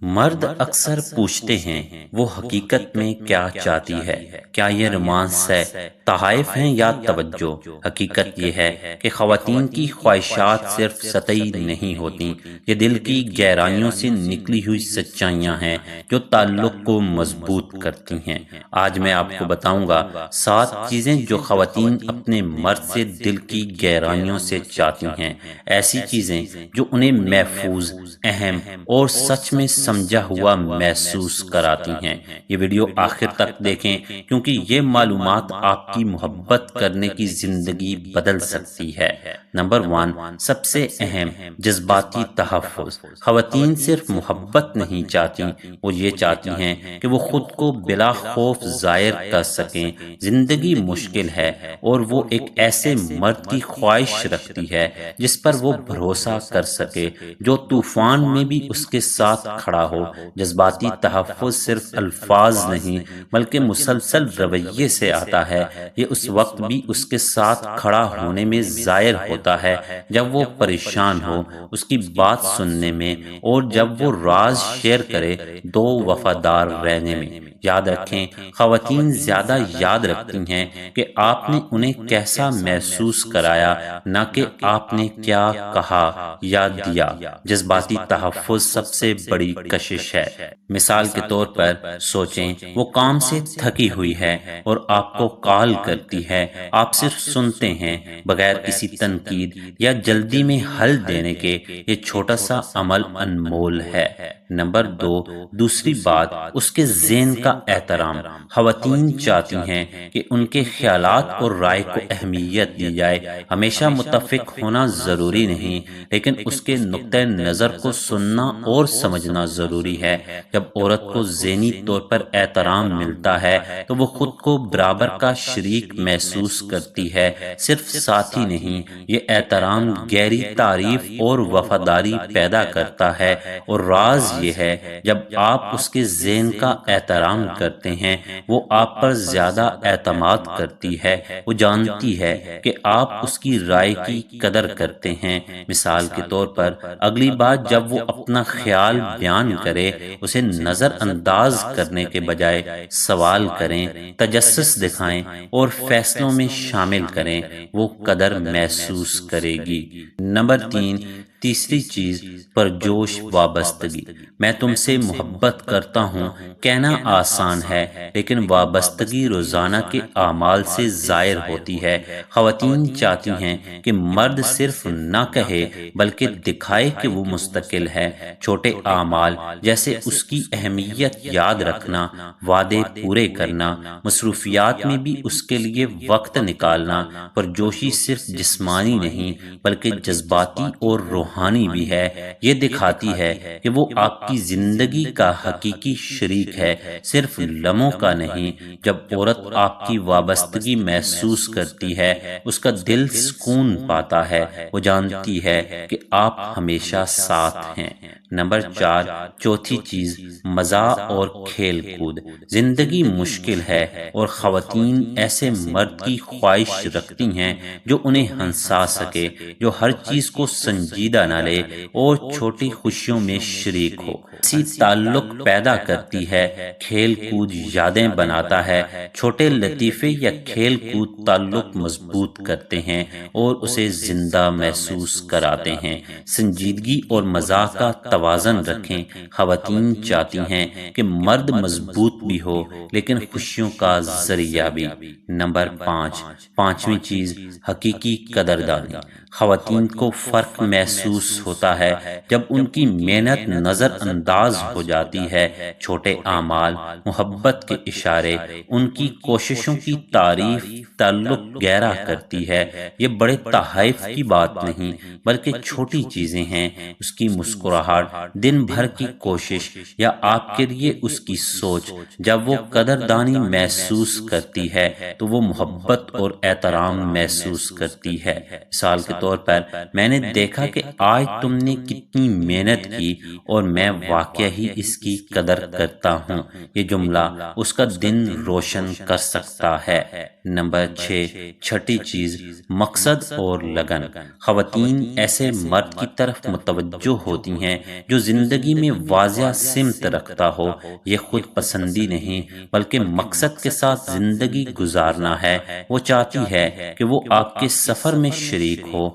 مرد اکثر پوچھتے ہیں وہ حقیقت میں کیا چاہتی ہے؟ کیا یہ رومانس ہے، تحائف ہیں یا توجہ؟ حقیقت یہ ہے کہ خواتین کی خواہشات صرف سطحی نہیں ہوتیں، یہ دل کی گہرائیوں سے نکلی ہوئی سچائیاں ہیں جو تعلق کو مضبوط کرتی ہیں۔ آج میں آپ کو بتاؤں گا 7 چیزیں جو خواتین اپنے مرد سے دل کی گہرائیوں سے چاہتی ہیں، ایسی چیزیں جو انہیں محفوظ، اہم اور سچ میں سمجھا ہوا محسوس کراتی ہیں۔ یہ ویڈیو آخر تک دیکھیں کیونکہ یہ معلومات آپ کی محبت کرنے کی زندگی بدل سکتی ہے۔ نمبر 1، سب سے اہم، جذباتی تحفظ۔ خواتین صرف محبت نہیں چاہتی، وہ یہ چاہتی ہیں کہ وہ خود کو بلا خوف ظاہر کر سکیں۔ زندگی مشکل ہے اور وہ ایک ایسے مرد کی خواہش رکھتی ہے جس پر وہ بھروسہ کر سکے، جو طوفان میں بھی اس کے ساتھ کھڑا ہو۔ جذباتی تحفظ صرف الفاظ نہیں بلکہ مسلسل رویے سے آتا ہے۔ یہ اس وقت بھی اس کے ساتھ کھڑا ہونے میں ظاہر ہوتا ہے جب وہ پریشان ہو، اس کی بات سننے میں، اور جب وہ راز شیئر کرے، دو وفادار رہنے میں۔ یاد رکھیں، خواتین زیادہ یاد رکھتی ہیں کہ آپ نے انہیں کیسا محسوس کرایا، نہ کہ آپ نے کیا کہا یا دیا۔ جذباتی تحفظ سب سے بڑی کشش ہے۔ مثال کے طور پر سوچیں، وہ کام سے تھکی ہوئی ہے اور آپ کو کال کرتی ہے۔ آپ صرف سنتے ہیں بغیر کسی تنقید یا جلدی میں حل دینے کے۔ یہ چھوٹا سا عمل انمول ہے۔ نمبر 2، دوسری بات، اس کے ذہن کا احترام۔ خواتین چاہتی ہیں کہ ان کے خیالات اور رائے کو اہمیت دی جائے۔ ہمیشہ متفق ہونا ضروری نہیں، لیکن اس کے نقطہ نظر کو سننا اور سمجھنا ضروری ہے۔ جب عورت کو ذہنی طور پر احترام ملتا ہے تو وہ خود کو برابر کا شریک محسوس کرتی ہے، صرف ساتھی نہیں۔ یہ احترام گہری تعریف اور وفاداری پیدا کرتا ہے، اور راز یہ ہے، جب آپ اس کے ذہن کا احترام کرتے ہیں، وہ آپ پر زیادہ اعتماد کرتی ہے۔ وہ جانتی ہے کہ آپ اس کی رائے کی قدر کرتے ہیں۔ مثال کے طور پر اگلی بار جب وہ اپنا خیال بیان کرے، اسے نظر انداز کرنے کے بجائے سوال کریں، تجسس دکھائیں اور فیصلوں میں شامل کریں، وہ قدر محسوس کرے گی۔ نمبر 3، تیسری چیز، پرجوش وابستگی۔ میں تم سے محبت کرتا ہوں کہنا آسان ہے، لیکن وابستگی روزانہ کے اعمال سے ظاہر ہوتی ہے۔ خواتین چاہتی ہیں کہ مرد صرف نہ کہے بلکہ دکھائے کہ وہ مستقل ہے۔ چھوٹے اعمال جیسے اس کی اہمیت یاد رکھنا، وعدے پورے کرنا، مصروفیات میں بھی اس کے لیے وقت نکالنا۔ پرجوشی صرف جسمانی نہیں بلکہ جذباتی اور روحانی بھی ہے۔ یہ دکھاتی ہے کہ وہ آپ کی زندگی کا حقیقی شریک ہے، صرف لمحوں کا نہیں۔ جب عورت آپ کی وابستگی محسوس کرتی ہے، اس کا دل سکون پاتا ہے، وہ جانتی ہے کہ آپ ہمیشہ ساتھ ہیں۔ نمبر 4، چوتھی چیز، مزاح اور کھیل کود۔ زندگی مشکل ہے اور خواتین ایسے مرد کی خواہش رکھتی ہیں جو انہیں ہنسا سکے، جو ہر چیز کو سنجیدہ نہ لے اور چھوٹی خوشیوں میں شریک ہو۔ اسی تعلق پیدا کرتی ہے، کھیل کود یادیں بناتا ہے۔ چھوٹے لطیفے یا کھیل کود تعلق مضبوط کرتے ہیں اور اسے زندہ محسوس کراتے ہیں۔ سنجیدگی اور مزاح کا توازن رکھیں۔ خواتین چاہتی ہیں کہ مرد مضبوط بھی ہو لیکن خوشیوں کا ذریعہ بھی۔ نمبر 5، پانچویں چیز، حقیقی قدردانی۔ خواتین کو فرق محسوس ہوتا ہے جب ان کی محنت نظر انداز ہو جاتی ہے۔ چھوٹے اعمال، محبت کے اشارے، ان کی کوششوں کی تعریف تعلق گہرا کرتی ہے۔ یہ بڑے تحائف کی بات نہیں بلکہ چھوٹی چیزیں ہیں، اس کی مسکراہٹ، دن بھر کی کوشش، یا آپ کے لیے اس کی سوچ۔ جب وہ قدردانی محسوس کرتی ہے تو وہ محبت اور احترام محسوس کرتی ہے۔ مثال کے طور پر میں نے دیکھا کہ آج تم نے کتنی محنت کی اور میں واقعہ ہی اس کی قدر کرتا ہوں۔ یہ جملہ اس کا دن روشن کر سکتا ہے۔ نمبر 6، چھٹی چیز، مقصد اور لگن۔ خواتین ایسے مرد کی طرف متوجہ ہوتی ہیں جو زندگی میں واضح سمت رکھتا ہو۔ یہ خود پسندی نہیں بلکہ مقصد کے ساتھ زندگی گزارنا ہے۔ وہ چاہتی ہے کہ وہ آپ کے سفر میں شریک ہو،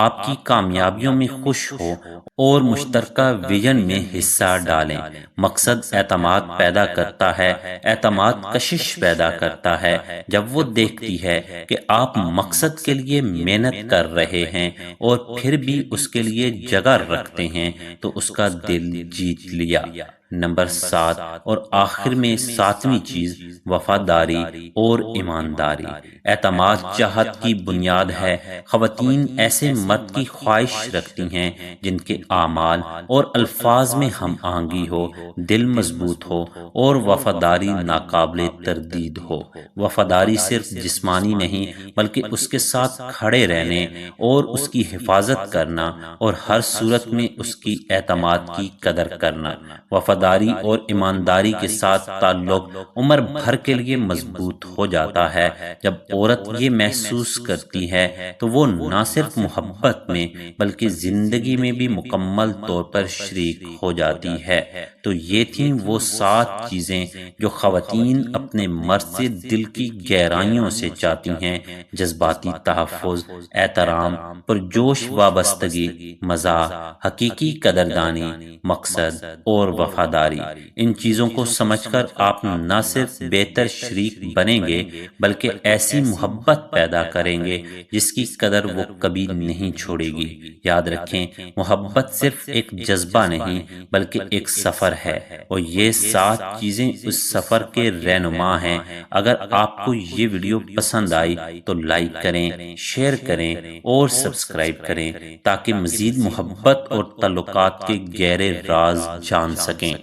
آپ کی کامیابیوں میں خوش ہو اور مشترکہ ویژن میں حصہ ڈالیں۔ مقصد اعتماد پیدا کرتا ہے، اعتماد کشش پیدا کرتا ہے۔ جب وہ دیکھتی ہے کہ آپ مقصد کے لیے محنت کر رہے ہیں اور پھر بھی اس کے لیے جگہ رکھتے ہیں تو اس کا دل جیت لیا۔ نمبر 7 اور آخر میں 7ویں چیز، وفاداری اور ایمانداری۔ اعتماد چاہت کی بنیاد ہے۔ خواتین ایسے مرد کی خواہش رکھتی ہیں جن کے اعمال اور الفاظ میں ہم آہنگی ہو، دل مضبوط ہو اور وفاداری ناقابل تردید ہو۔ وفاداری صرف جسمانی نہیں بلکہ اس کے ساتھ کھڑے رہنے اور اس کی حفاظت کرنا اور ہر صورت میں اس کی اعتماد کی قدر کرنا۔ وفاداری اور ایمانداری کے ساتھ تعلق عمر بھر کے لیے مضبوط ہو جاتا ہے۔ جب عورت یہ محسوس کرتی ہے تو وہ نہ صرف محبت میں بلکہ زندگی میں بھی مکمل طور پر شریک ہو جاتی ہے۔ تو یہ تھیں وہ 7 چیزیں جو خواتین اپنے مرد سے دل کی گہرائیوں سے چاہتی ہیں: جذباتی تحفظ، احترام، پرجوش وابستگی، مزاح، حقیقی قدردانی، مقصد اور وفاداری۔ ان چیزوں کو سمجھ کر آپ نہ صرف بہتر شریک بنیں گے بلکہ ایسی محبت پیدا کریں گے جس کی قدر وہ کبھی نہیں چھوڑے گی۔ یاد رکھیں، محبت صرف ایک جذبہ نہیں بلکہ ایک سفر ہے، اور یہ 7 چیزیں اس سفر کے رہنما ہیں۔ اگر آپ کو یہ ویڈیو پسند آئی تو لائک کریں، شیئر کریں اور سبسکرائب کریں تاکہ مزید محبت اور تعلقات کے گہرے راز جان سکیں۔